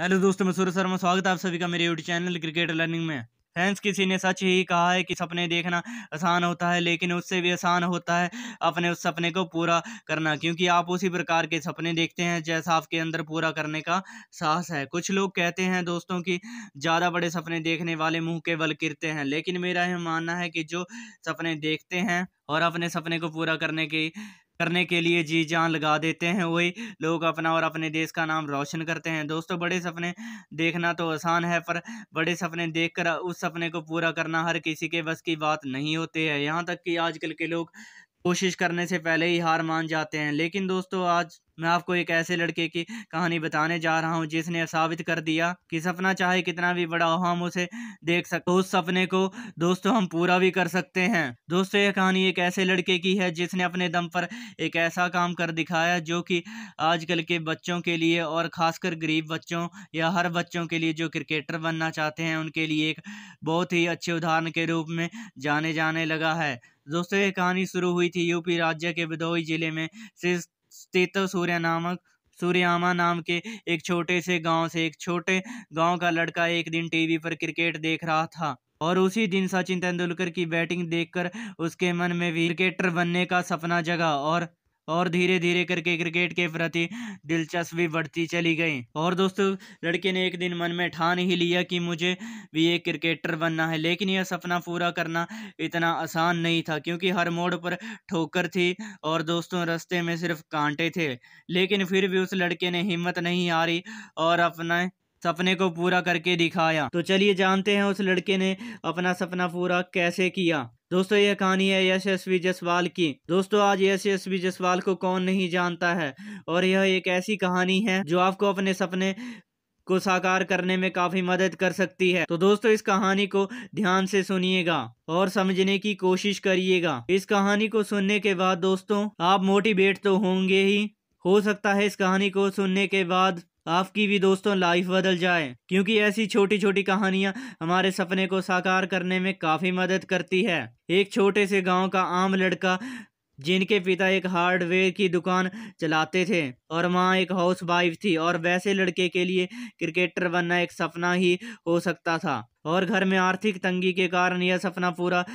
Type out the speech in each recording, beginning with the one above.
Hello दोस्तों, मैं सूरज शर्मा। स्वागत है आप सभी का मेरे यूट्यूब चैनल क्रिकेट लर्निंग में। फ्रेंड्स, किसी ने सच ही कहा है कि सपने देखना आसान होता है, लेकिन उससे भी आसान होता है अपने उस सपने को पूरा करना, क्योंकि आप उसी प्रकार के सपने देखते हैं जैसा आपके अंदर पूरा करने का साहस है। कुछ लोग कहते हैं दोस्तों कि ज़्यादा बड़े सपने देखने वाले मुंह के बल गिरते हैं, लेकिन मेरा यह मानना है कि जो सपने देखते हैं और अपने सपने को पूरा करने के लिए जी जान लगा देते हैं, वही लोग अपना और अपने देश का नाम रोशन करते हैं। दोस्तों, बड़े सपने देखना तो आसान है, पर बड़े सपने देखकर उस सपने को पूरा करना हर किसी के बस की बात नहीं होती है। यहाँ तक कि आजकल के लोग कोशिश करने से पहले ही हार मान जाते हैं। लेकिन दोस्तों, आज मैं आपको एक ऐसे लड़के की कहानी बताने जा रहा हूँ जिसने साबित कर दिया कि सपना चाहे कितना भी बड़ा हो, हम उसे देख सकते, तो उस सपने को दोस्तों हम पूरा भी कर सकते हैं। दोस्तों, यह कहानी एक ऐसे लड़के की है जिसने अपने दम पर एक ऐसा काम कर दिखाया जो कि आजकल के बच्चों के लिए और खासकर गरीब बच्चों या हर बच्चों के लिए जो क्रिकेटर बनना चाहते हैं उनके लिए एक बहुत ही अच्छे उदाहरण के रूप में जाने लगा है। दोस्तों, ये कहानी शुरू हुई थी यूपी राज्य के भदोही जिले में स्थित सूर्यामा नाम के एक छोटे से गांव से। एक छोटे गांव का लड़का एक दिन टीवी पर क्रिकेट देख रहा था और उसी दिन सचिन तेंदुलकर की बैटिंग देखकर उसके मन में भी क्रिकेटर बनने का सपना जगा और धीरे धीरे करके क्रिकेट के प्रति दिलचस्पी बढ़ती चली गई। और दोस्तों, लड़के ने एक दिन मन में ठान ही लिया कि मुझे भी एक क्रिकेटर बनना है। लेकिन यह सपना पूरा करना इतना आसान नहीं था, क्योंकि हर मोड़ पर ठोकर थी और दोस्तों रास्ते में सिर्फ कांटे थे। लेकिन फिर भी उस लड़के ने हिम्मत नहीं हारी और अपने सपने को पूरा करके दिखाया। तो चलिए जानते हैं उस लड़के ने अपना सपना पूरा कैसे किया। दोस्तों, यह कहानी है यशस्वी जायसवाल की। दोस्तों, आज यशस्वी जायसवाल को कौन नहीं जानता है, और यह एक ऐसी कहानी है जो आपको अपने सपने को साकार करने में काफी मदद कर सकती है। तो दोस्तों, इस कहानी को ध्यान से सुनिएगा और समझने की कोशिश करिएगा। इस कहानी को सुनने के बाद दोस्तों आप मोटिवेट तो होंगे ही, हो सकता है इस कहानी को सुनने के बाद आपकी भी दोस्तों लाइफ बदल जाए, क्योंकि ऐसी छोटी छोटी कहानियां हमारे सपने को साकार करने में काफी मदद करती है। एक छोटे से गांव का आम लड़का, जिनके पिता एक हार्डवेयर की दुकान चलाते थे और माँ एक हाउस वाइफ थी, और वैसे लड़के के लिए क्रिकेटर बनना एक सपना ही हो सकता था, और घर में आर्थिक तंगी के कारण यह सपना पूरा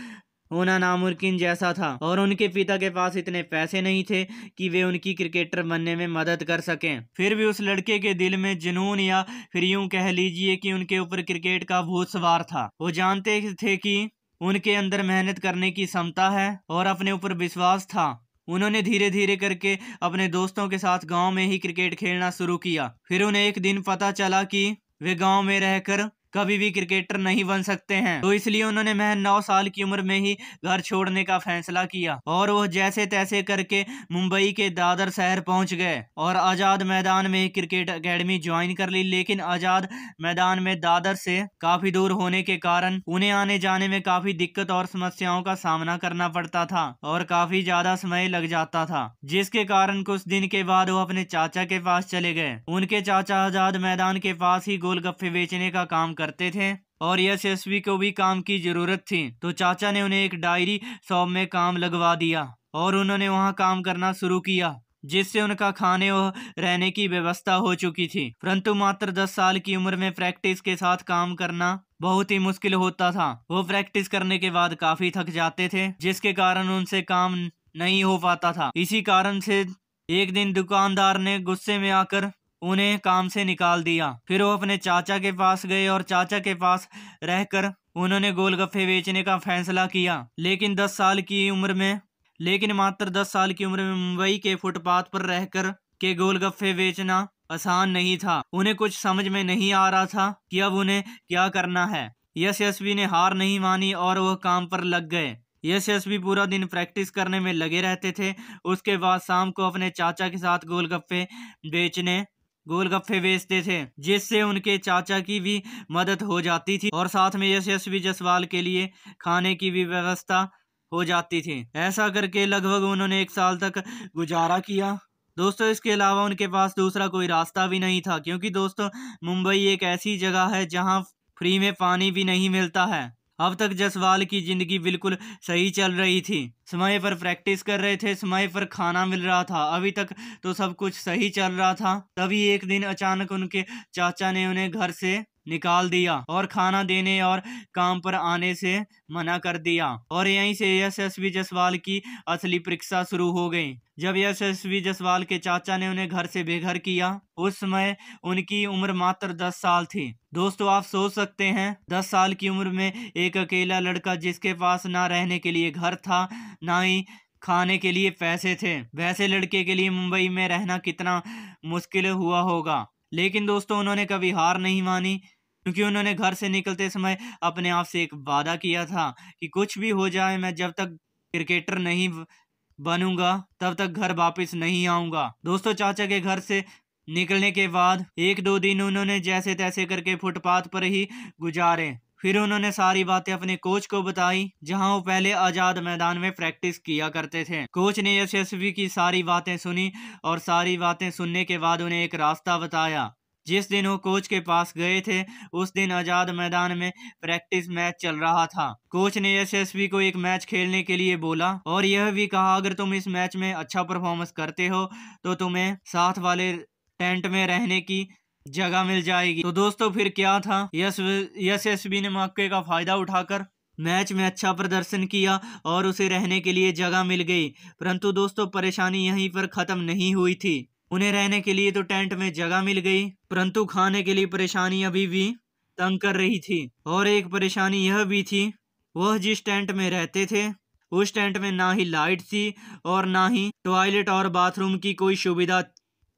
होना नामुमकिन जैसा था। और उनके पिता के पास इतने पैसे नहीं थे कि वे उनकी क्रिकेटर बनने में मदद कर सकें। फिर भी उस लड़के के दिल में जुनून, या फिर यूं कह लीजिए कि उनके ऊपर क्रिकेट का भूत सवार था। वो जानते थे कि उनके अंदर मेहनत करने की क्षमता है और अपने ऊपर विश्वास था। उन्होंने धीरे धीरे करके अपने दोस्तों के साथ गांव में ही क्रिकेट खेलना शुरू किया। फिर उन्हें एक दिन पता चला कि वे गांव में रहकर कभी भी क्रिकेटर नहीं बन सकते हैं, तो इसलिए उन्होंने महज 9 साल की उम्र में ही घर छोड़ने का फैसला किया और वह जैसे तैसे करके मुंबई के दादर शहर पहुंच गए और आजाद मैदान में क्रिकेट एकेडमी ज्वाइन कर ली। लेकिन आजाद मैदान में दादर से काफी दूर होने के कारण उन्हें आने जाने में काफी दिक्कत और समस्याओं का सामना करना पड़ता था और काफी ज्यादा समय लग जाता था, जिसके कारण कुछ दिन के बाद वो अपने चाचा के पास चले गए। उनके चाचा आजाद मैदान के पास ही गोलगप्पे बेचने का काम करते थे और यशस्वी को भी काम की जरूरत थी, तो चाचा ने उन्हें एक डायरी शॉप में काम लगवा दिया और उन्होंने वहां काम करना शुरू किया, जिससे उनका खाने और रहने की व्यवस्था हो चुकी थी। परंतु मात्र 10 साल की उम्र में प्रैक्टिस के साथ काम करना बहुत ही मुश्किल होता था। वो प्रैक्टिस करने के बाद काफी थक जाते थे, जिसके कारण उनसे काम नहीं हो पाता था। इसी कारण से एक दिन दुकानदार ने गुस्से में आकर उन्हें काम से निकाल दिया। फिर वो अपने चाचा के पास गए और चाचा के पास रहकर उन्होंने गोलगप्पे बेचने का फैसला किया। लेकिन मात्र 10 साल की उम्र में मुंबई के फुटपाथ पर रहकर के गोलगप्पे बेचना आसान नहीं था। उन्हें कुछ समझ में नहीं आ रहा था कि अब उन्हें क्या करना है। यशस्वी ने हार नहीं मानी और वह काम पर लग गए। यशस्वी पूरा दिन प्रैक्टिस करने में लगे रहते थे। उसके बाद शाम को अपने चाचा के साथ गोलगप्पे बेचते थे, जिससे उनके चाचा की भी मदद हो जाती थी और साथ में यशस्वी जायसवाल के लिए खाने की भी व्यवस्था हो जाती थी। ऐसा करके लगभग उन्होंने 1 साल तक गुजारा किया। दोस्तों, इसके अलावा उनके पास दूसरा कोई रास्ता भी नहीं था, क्योंकि दोस्तों मुंबई एक ऐसी जगह है जहां फ्री में पानी भी नहीं मिलता है अब तक जायसवाल की जिंदगी बिल्कुल सही चल रही थी। समय पर प्रैक्टिस कर रहे थे, समय पर खाना मिल रहा था, अभी तक तो सब कुछ सही चल रहा था। तभी एक दिन अचानक उनके चाचा ने उन्हें घर से निकाल दिया और खाना देने और काम पर आने से मना कर दिया। और यहीं से यशस्वी जायसवाल की असली परीक्षा शुरू हो गई। जब यशस्वी जायसवाल के चाचा ने उन्हें घर से बेघर किया, उस समय उनकी उम्र मात्र 10 साल थी। दोस्तों, आप सोच सकते हैं 10 साल की उम्र में एक अकेला लड़का जिसके पास ना रहने के लिए घर था, ना ही खाने के लिए पैसे थे, वैसे लड़के के लिए मुंबई में रहना कितना मुश्किल हुआ होगा। लेकिन दोस्तों, उन्होंने कभी हार नहीं मानी, क्योंकि उन्होंने घर से निकलते समय अपने आप से एक वादा किया था कि कुछ भी हो जाए, मैं जब तक क्रिकेटर नहीं बनूंगा तब तक घर वापस नहीं आऊंगा। दोस्तों, चाचा के घर से निकलने के बाद 1-2 दिन उन्होंने जैसे तैसे करके फुटपाथ पर ही गुजारे। फिर उन्होंने सारी बातें अपने कोच को बताई, जहां वो पहले आजाद मैदान में प्रैक्टिस किया करते थे। कोच ने यशस्वी की सारी बातें सुनी और सारी बातें सुनने के बाद उन्हें एक रास्ता बताया। जिस दिन वो कोच के पास गए थे, उस दिन आजाद मैदान में प्रैक्टिस मैच चल रहा था। कोच ने यशस्वी को एक मैच खेलने के लिए बोला और यह भी कहा, अगर तुम इस मैच में अच्छा परफॉर्मेंस करते हो तो तुम्हें साथ वाले टेंट में रहने की जगह मिल जाएगी। तो दोस्तों, फिर क्या था, यशस्वी ने मौके का फायदा उठाकर मैच में अच्छा प्रदर्शन किया और उसे रहने के लिए जगह मिल गई। परंतु दोस्तों, परेशानी यहीं पर खत्म नहीं हुई थी। उन्हें रहने के लिए तो टेंट में जगह मिल गई, परंतु खाने के लिए परेशानी अभी भी तंग कर रही थी। और एक परेशानी यह भी थी, वह जिस टेंट में रहते थे उस टेंट में ना ही लाइट थी और ना ही टॉयलेट और बाथरूम की कोई सुविधा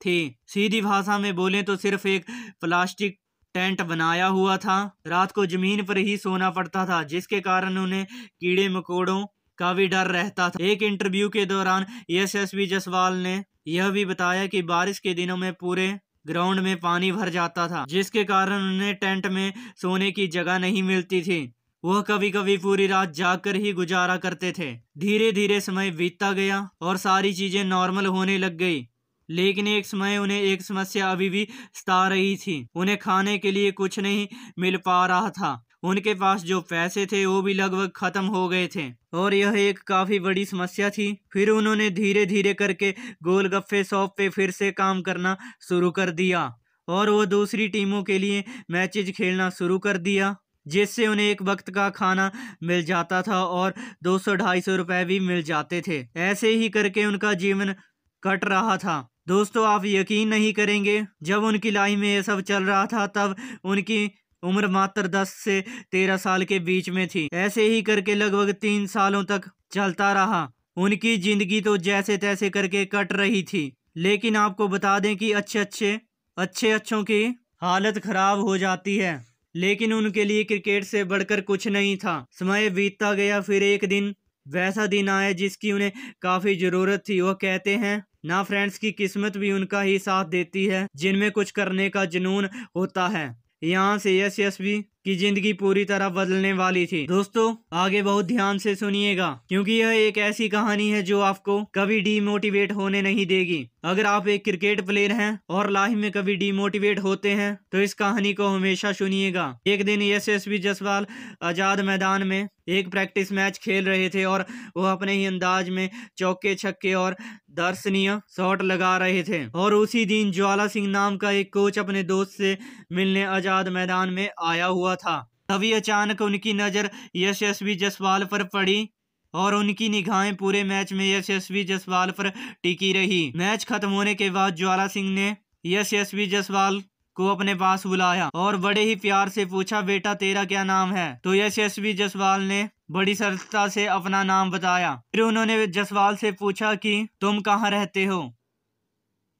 थी। सीधी भाषा में बोलें तो सिर्फ एक प्लास्टिक टेंट बनाया हुआ था। रात को जमीन पर ही सोना पड़ता था, जिसके कारण उन्हें कीड़े मकोड़ों का भी डर रहता था। एक इंटरव्यू के दौरान यशस्वी जायसवाल ने यह भी बताया कि बारिश के दिनों में पूरे ग्राउंड में पानी भर जाता था, जिसके कारण उन्हें टेंट में सोने की जगह नहीं मिलती थी। वह कभी कभी पूरी रात जागकर ही गुजारा करते थे। धीरे धीरे समय बीतता गया और सारी चीजें नॉर्मल होने लग गई। लेकिन एक समय उन्हें एक समस्या अभी भी सता रही थी। उन्हें खाने के लिए कुछ नहीं मिल पा रहा था। उनके पास जो पैसे थे वो भी लगभग खत्म हो गए थे और यह एक काफी बड़ी समस्या थी। फिर उन्होंने धीरे धीरे करके गोलगप्पे शॉप पे फिर से काम करना शुरू कर दिया और वो दूसरी टीमों के लिए मैचेज खेलना शुरू कर दिया, जिससे उन्हें एक वक्त का खाना मिल जाता था और 200-250 रुपए भी मिल जाते थे। ऐसे ही करके उनका जीवन कट रहा था। दोस्तों, आप यकीन नहीं करेंगे, जब उनकी लाइफ में ये सब चल रहा था तब उनकी उम्र मात्र 10 से 13 साल के बीच में थी। ऐसे ही करके लगभग 3 सालों तक चलता रहा। उनकी जिंदगी तो जैसे तैसे करके कट रही थी। लेकिन आपको बता दें कि अच्छों की हालत खराब हो जाती है, लेकिन उनके लिए क्रिकेट से बढ़कर कुछ नहीं था। समय बीतता गया, फिर एक दिन वैसा दिन आया जिसकी उन्हें काफी जरूरत थी। वो कहते हैं ना, फ्रेंड्स की किस्मत भी उनका ही साथ देती है, जिनमें कुछ करने का जुनून होता है। यहाँ से यशस्वी की जिंदगी पूरी तरह बदलने वाली थी। दोस्तों, आगे बहुत ध्यान से सुनिएगा, क्योंकि यह एक ऐसी कहानी है जो आपको कभी डीमोटिवेट होने नहीं देगी। अगर आप एक क्रिकेट प्लेयर हैं और लाइफ में कभी डीमोटिवेट होते हैं तो इस कहानी को हमेशा सुनिएगा। एक दिन यशस्वी जायसवाल आजाद मैदान में एक प्रैक्टिस मैच खेल रहे थे और वह अपने ही अंदाज में चौके छक्के और दर्शनीय शॉट लगा रहे थे। और उसी दिन ज्वाला सिंह नाम का एक कोच अपने दोस्त से मिलने आजाद मैदान में आया हुआ था। तभी अचानक उनकी नजर यशस्वी जायसवाल पर पड़ी और उनकी निगाहें पूरे मैच में यशस्वी जायसवाल पर टिकी रही। मैच खत्म होने के बाद ज्वाला सिंह ने यशस्वी जायसवाल को अपने पास बुलाया और बड़े ही प्यार से पूछा, बेटा तेरा क्या नाम है? तो यशस्वी जायसवाल ने बड़ी सरलता से अपना नाम बताया। फिर उन्होंने जायसवाल से पूछा कि तुम कहाँ रहते हो?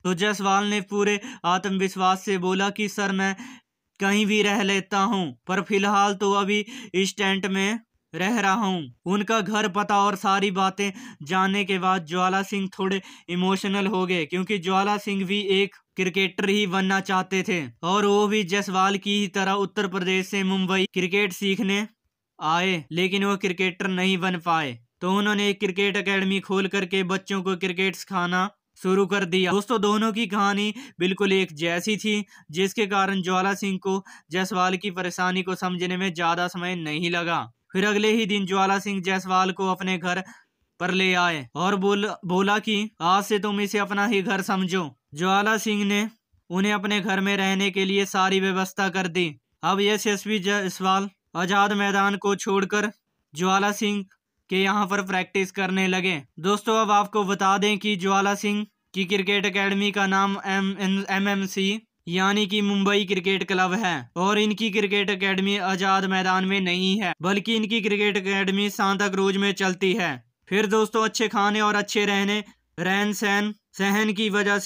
तो जायसवाल ने पूरे आत्मविश्वास से बोला कि सर, मैं कहीं भी रह लेता हूँ, पर फिलहाल तो अभी इस टेंट में रह रहा हूँ। उनका घर पता और सारी बातें जानने के बाद ज्वाला सिंह थोड़े इमोशनल हो गए, क्योंकि ज्वाला सिंह भी एक क्रिकेटर ही बनना चाहते थे और वो भी जायसवाल की ही तरह उत्तर प्रदेश से मुंबई क्रिकेट सीखने आए, लेकिन वो क्रिकेटर नहीं बन पाए। तो उन्होंने एक क्रिकेट एकेडमी खोल करके बच्चों को क्रिकेट सिखाना शुरू कर दिया। दोस्तों, दोनों की कहानी बिल्कुल एक जैसी थी, जिसके कारण ज्वाला सिंह को जायसवाल की परेशानी को समझने में ज्यादा समय नहीं लगा। फिर अगले ही दिन ज्वाला सिंह जायसवाल को अपने घर पर ले आए और बोला कि आज से तुम इसे अपना ही घर समझो। ज्वाला सिंह ने उन्हें अपने घर में रहने के लिए सारी व्यवस्था कर दी। अब यशस्वी जायसवाल आजाद मैदान को छोड़कर ज्वाला सिंह के यहाँ पर प्रैक्टिस करने लगे। दोस्तों अब आपको बता दें कि ज्वाला सिंह की क्रिकेट एकेडमी का नाम MMC यानी कि मुंबई क्रिकेट क्लब है और इनकी क्रिकेट एकेडमी आजाद मैदान में नहीं है, बल्कि इनकी क्रिकेट एकेडमी सांता क्रूज में चलती है। फिर दोस्तों अच्छे खाने और अच्छे रहन सहन की वजह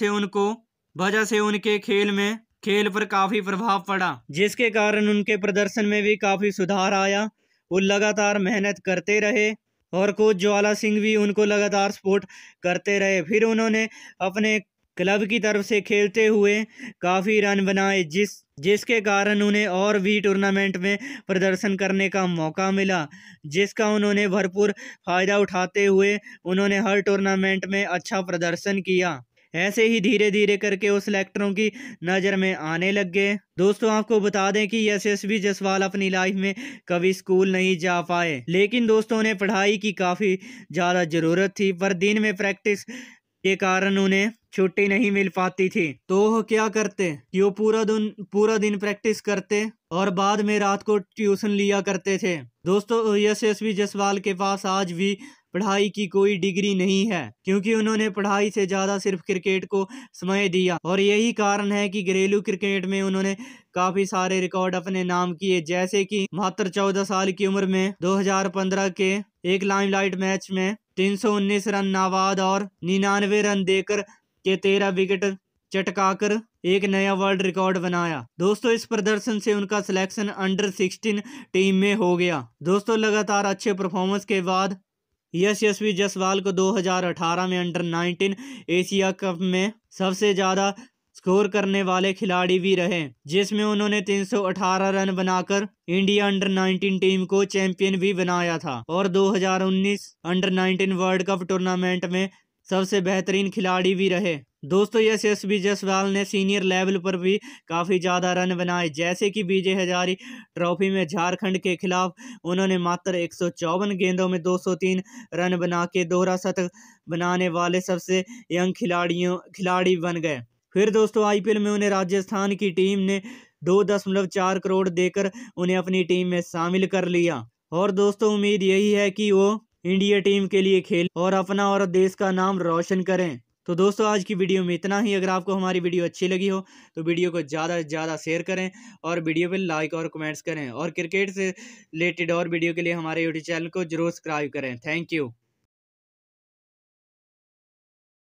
से उनके खेल पर काफी प्रभाव पड़ा, जिसके कारण उनके प्रदर्शन में भी काफी सुधार आया। वो लगातार मेहनत करते रहे और कोच ज्वाला सिंह भी उनको लगातार सपोर्ट करते रहे। फिर उन्होंने अपने क्लब की तरफ से खेलते हुए काफ़ी रन बनाए, जिसके कारण उन्हें और भी टूर्नामेंट में प्रदर्शन करने का मौका मिला, जिसका उन्होंने भरपूर फ़ायदा उठाते हुए उन्होंने हर टूर्नामेंट में अच्छा प्रदर्शन किया। ऐसे ही धीरे धीरे करके वो सिलेक्टरों की नज़र में आने लग गए। दोस्तों आपको बता दें कि यशस्वी जायसवाल अपनी लाइफ में कभी स्कूल नहीं जा पाए, लेकिन दोस्तों उन्हें पढ़ाई की काफ़ी ज़्यादा ज़रूरत थी, पर दिन में प्रैक्टिस के कारण उन्हें छुट्टी नहीं मिल पाती थी। तो वो क्या करते कि वो पूरा दिन प्रैक्टिस करते और बाद में रात को ट्यूशन लिया करते थे। दोस्तों यशस्वी जायसवाल के पास आज भी पढ़ाई की कोई डिग्री नहीं है, क्योंकि उन्होंने पढ़ाई से ज़्यादा सिर्फ क्रिकेट को समय दिया, और यही कारण है कि घरेलू क्रिकेट में उन्होंने काफ़ी सारे रिकॉर्ड अपने नाम किए, जैसे कि मात्र 14 साल की उम्र में 2015 के एक लाइमलाइट मैच में 319 रन नाबाद और 99 रन देकर के 13 विकेट चटकाकर एक नया वर्ल्ड रिकॉर्ड बनाया। दोस्तों इस प्रदर्शन से उनका सिलेक्शन अंडर 16 टीम में हो गया। दोस्तों लगातार अच्छे परफॉर्मेंस के बाद यशस्वी जायसवाल को 2018 में अंडर 19 एशिया कप में सबसे ज़्यादा स्कोर करने वाले खिलाड़ी भी रहे, जिसमें उन्होंने 318 रन बनाकर इंडिया अंडर 19 टीम को चैंपियन भी बनाया था, और 2019 अंडर 19 वर्ल्ड कप टूर्नामेंट में सबसे बेहतरीन खिलाड़ी भी रहे। दोस्तों यशस्वी जायसवाल ने सीनियर लेवल पर भी काफ़ी ज़्यादा रन बनाए, जैसे कि विजय हजारे ट्रॉफी में झारखंड के खिलाफ उन्होंने मात्र 154 गेंदों में 203 रन बना के दोहरा शतक बनाने वाले सबसे यंग खिलाड़ी बन गए। फिर दोस्तों IPL में उन्हें राजस्थान की टीम ने 2.4 करोड़ देकर उन्हें अपनी टीम में शामिल कर लिया, और दोस्तों उम्मीद यही है कि वो इंडिया टीम के लिए खेल और अपना और देश का नाम रोशन करें। तो दोस्तों आज की वीडियो में इतना ही। अगर आपको हमारी वीडियो अच्छी लगी हो तो वीडियो को ज़्यादा से ज़्यादा शेयर करें और वीडियो पे लाइक और कमेंट्स करें, और क्रिकेट से रिलेटेड और वीडियो के लिए हमारे यूट्यूब चैनल को जरूर सब्सक्राइब करें। Thank you.